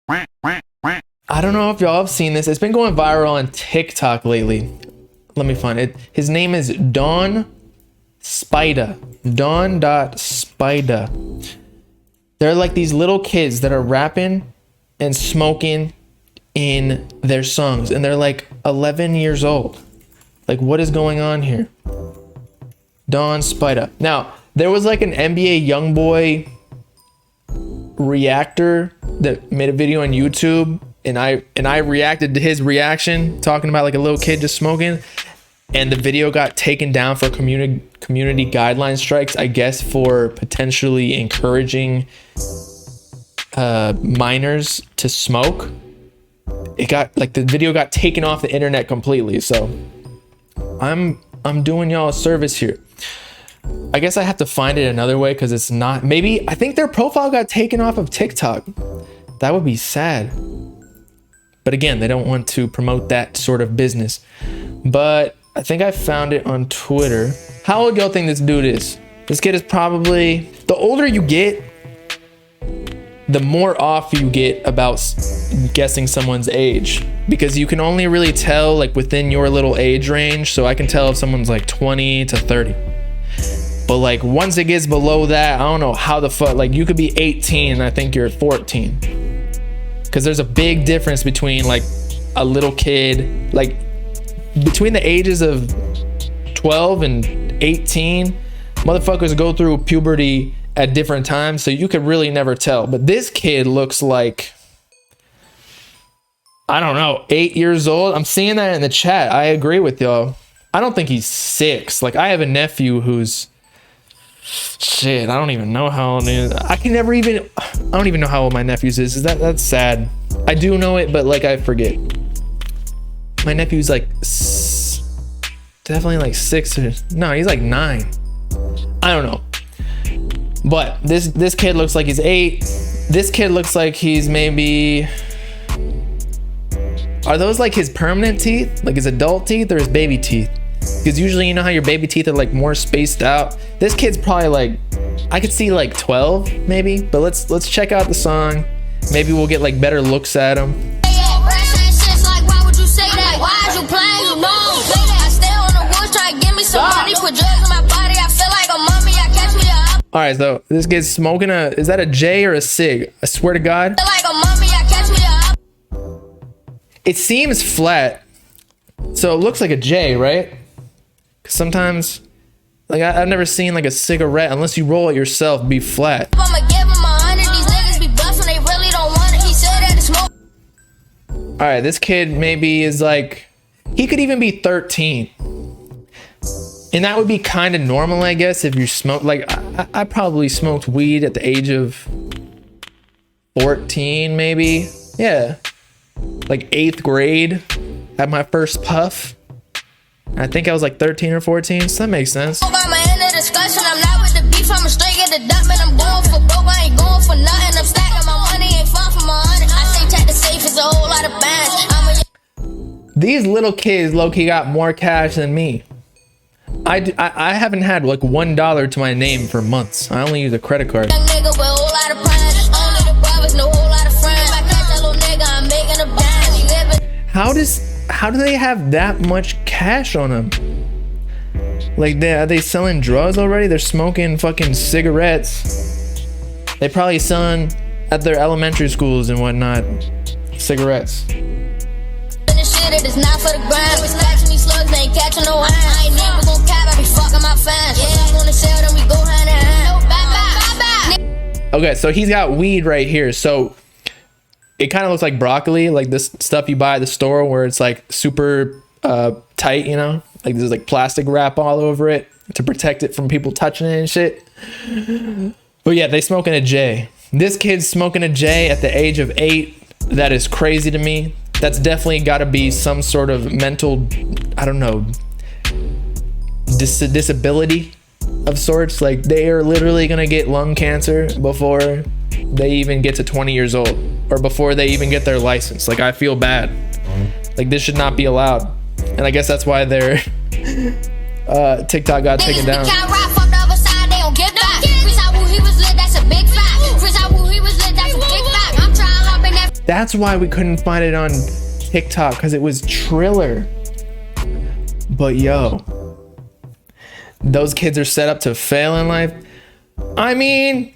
I don't know if y'all have seen this. It's been going viral on TikTok lately. Let me find it. His name is Dawn Spida. Dawn.Spida. They're like these little kids that are rapping and smoking in their songs. And they're like 11 years old. Like, what is going on here? Dawn Spida. Now, there was like an NBA YoungBoy reactor that made a video on YouTube, and I reacted to his reaction, talking about like a little kid just smoking, and the video got taken down for community guideline strikes, I guess, for potentially encouraging minors to smoke. It got like, the video got taken off the internet completely. So I'm doing y'all a service here. I guess I have to find it another way, because it's not, maybe, I think their profile got taken off of TikTok. That would be sad. But again, they don't want to promote that sort of business. But I think I found it on Twitter. How old y'all think this dude is? This kid is probably, the older you get, the more off you get about guessing someone's age, because you can only really tell like within your little age range. So I can tell if someone's like 20 to 30. But like once it gets below that, I don't know how the fuck, like you could be 18 and I think you're 14. Because there's a big difference between like a little kid, like between the ages of 12 and 18, motherfuckers go through puberty at different times. So you could really never tell. But this kid looks like, I don't know, 8 years old. I'm seeing that in the chat. I agree with y'all. I don't think he's 6. Like I have a nephew who's, shit, I don't even know how old he is. I don't even know how old my nephew's is. That's sad. I do know it, but like I forget. My nephew's like definitely like 6 or no, he's like 9. I don't know. But this kid looks like he's 8. This kid looks like he's maybe, are those like his permanent teeth? Like his adult teeth or his baby teeth? Because usually you know how your baby teeth are like more spaced out. This kid's probably like, I could see like 12 maybe, but let's check out the song. Maybe we'll get like better looks at him. All right, so this kid's smoking is that a J or a cig? I swear to God. It seems flat, so it looks like a J, right? Because sometimes, like I've never seen like a cigarette, unless you roll it yourself, be flat. All right, this kid maybe is like, he could even be 13. And that would be kind of normal, I guess, if you smoke. Like I probably smoked weed at the age of 14, maybe. Yeah. Like 8th grade, had my first puff. I think I was like 13 or 14, so that makes sense. These little kids low-key got more cash than me. I haven't had like $1 to my name for months. I only use a credit card. How do they have that much cash on them? Like are they selling drugs already? They're smoking fucking cigarettes. They probably selling at their elementary schools and whatnot cigarettes. Okay, so he's got weed right here. So it kind of looks like broccoli, like this stuff you buy at the store where it's like super tight, you know? Like there's like plastic wrap all over it to protect it from people touching it and shit. But yeah, they smoking a J. This kid's smoking a J at the age of 8. That is crazy to me. That's definitely got to be some sort of mental, I don't know, disability of sorts. Like they are literally going to get lung cancer before they even get to 20 years old, or before they even get their license. Like I feel bad. Like this should not be allowed. And I guess that's why their TikTok got taken down. That's why we couldn't find it on TikTok, because it was Triller. But yo, those kids are set up to fail in life. I mean,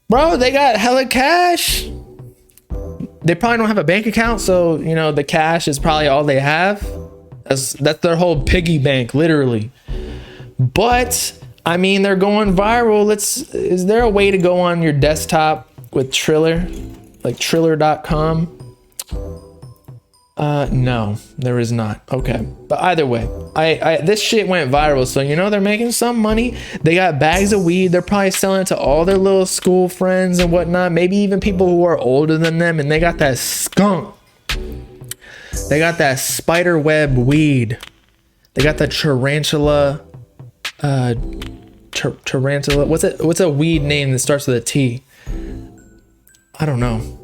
bro, they got hella cash. They probably don't have a bank account, so you know the cash is probably all they have. That's their whole piggy bank, literally. But I mean, they're going viral. Is there a way to go on your desktop with Triller, like Triller.com? No, there is not. Okay, but either way, this shit went viral, so you know they're making some money. They got bags of weed. They're probably selling it to all their little school friends and whatnot. Maybe even people who are older than them, and they got that skunk. They got that spider web weed. They got the tarantula. Tarantula. What's a weed name that starts with a T? I don't know.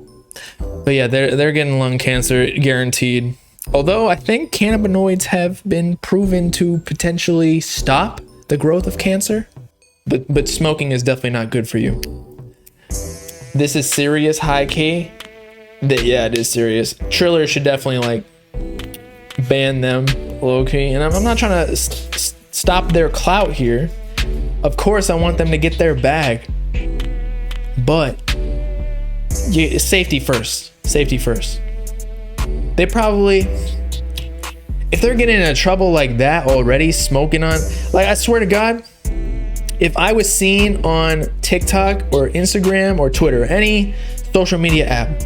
But yeah, they're getting lung cancer guaranteed. Although I think cannabinoids have been proven to potentially stop the growth of cancer. But smoking is definitely not good for you. This is serious, high key. Yeah, it is serious. Triller should definitely like ban them low key. And I'm not trying to stop their clout here. Of course, I want them to get their bag. But safety first. Safety first. They probably, if they're getting into trouble like that already, smoking on, like I swear to God, if I was seen on TikTok or Instagram or Twitter, any social media app,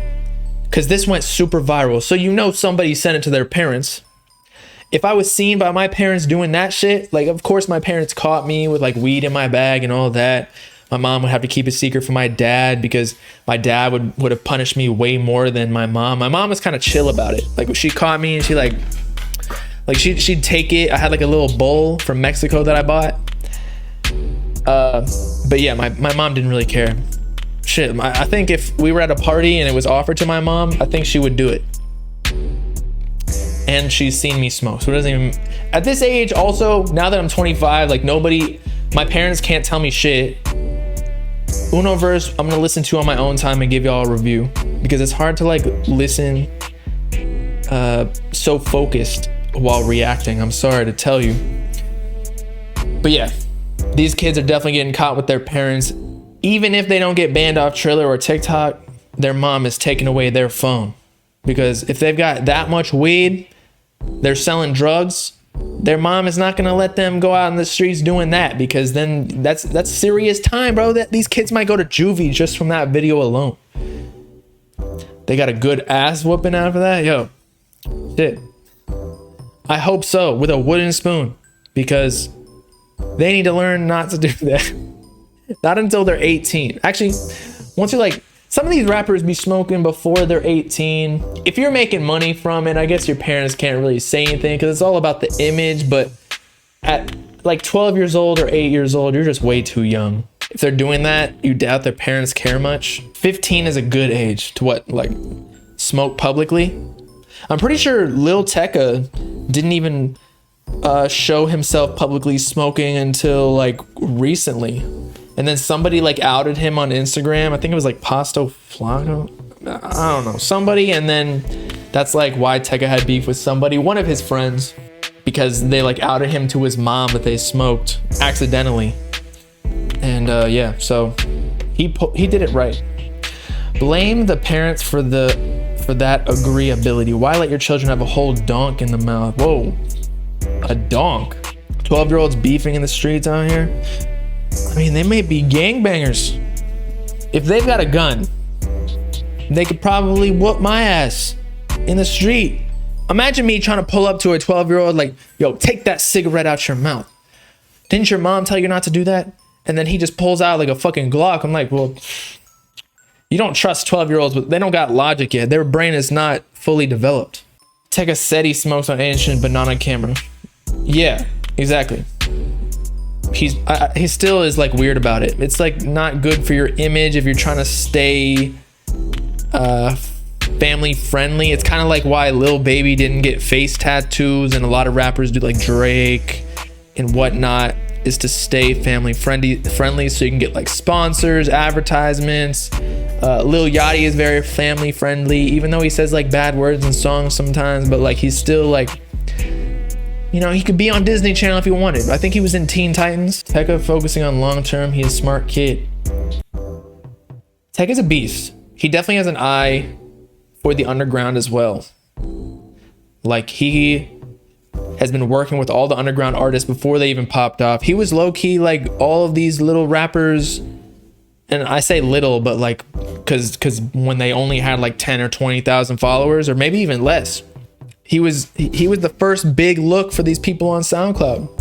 because this went super viral, so you know somebody sent it to their parents. If I was seen by my parents doing that shit, like of course my parents caught me with like weed in my bag and all that. My mom would have to keep a secret from my dad because my dad would have punished me way more than my mom. My mom was kind of chill about it. Like when she caught me and she she'd take it. I had like a little bowl from Mexico that I bought. But yeah, my mom didn't really care. Shit, I think if we were at a party and it was offered to my mom, I think she would do it. And she's seen me smoke, so it doesn't even, at this age also, now that I'm 25, like my parents can't tell me shit. Unoverse, I'm gonna listen to on my own time and give y'all a review because it's hard to like listen so focused while reacting. I'm sorry to tell you. But yeah, these kids are definitely getting caught with their parents. Even if they don't get banned off Triller or TikTok, their mom is taking away their phone. Because if they've got that much weed, they're selling drugs, their mom is not gonna let them go out in the streets doing that, because then that's serious time, bro. That these kids might go to juvie just from that video alone. They got a good ass whooping after that, yo. Shit. I hope so, with a wooden spoon, because they need to learn not to do that. Not until they're 18. Actually, once you're like, some of these rappers be smoking before they're 18. If you're making money from it, I guess your parents can't really say anything because it's all about the image. But at like 12 years old or 8 years old, you're just way too young. If they're doing that, you doubt their parents care much. 15 is a good age to like smoke publicly. I'm pretty sure Lil Tecca didn't even show himself publicly smoking until like recently. And then somebody like outed him on Instagram. I think it was like Pasto Flaco. I don't know, somebody. And then that's like why Tecca had beef with somebody, one of his friends, because they like outed him to his mom that they smoked accidentally. And yeah, so he did it right. Blame the parents for that agreeability. Why let your children have a whole donk in the mouth? Whoa, a donk. 12-year-olds beefing in the streets out here. I mean, they may be gangbangers. If they've got a gun, they could probably whoop my ass in the street. Imagine me trying to pull up to a 12-year-old like, yo, take that cigarette out your mouth. Didn't your mom tell you not to do that? And then he just pulls out like a fucking Glock. I'm like, well, you don't trust 12-year-olds, but they don't got logic yet. Their brain is not fully developed. Tecca said he smokes on Asian, but not on camera. Yeah, exactly. He still is like weird about it. It's like not good for your image if you're trying to stay family friendly. It's kind of like why Lil Baby didn't get face tattoos, and a lot of rappers do, like Drake and whatnot, is to stay family friendly so you can get like sponsors, advertisements. Lil Yachty is very family friendly, even though he says like bad words in songs sometimes, but like he's still like, you know, he could be on Disney Channel if he wanted. I think he was in Teen Titans. Tekka focusing on long term. He's a smart kid. Tekka's a beast. He definitely has an eye for the underground as well. Like he has been working with all the underground artists before they even popped off. He was low key like all of these little rappers, and I say little, but like because when they only had like 10 or 20,000 followers, or maybe even less, he was the first big look for these people on SoundCloud.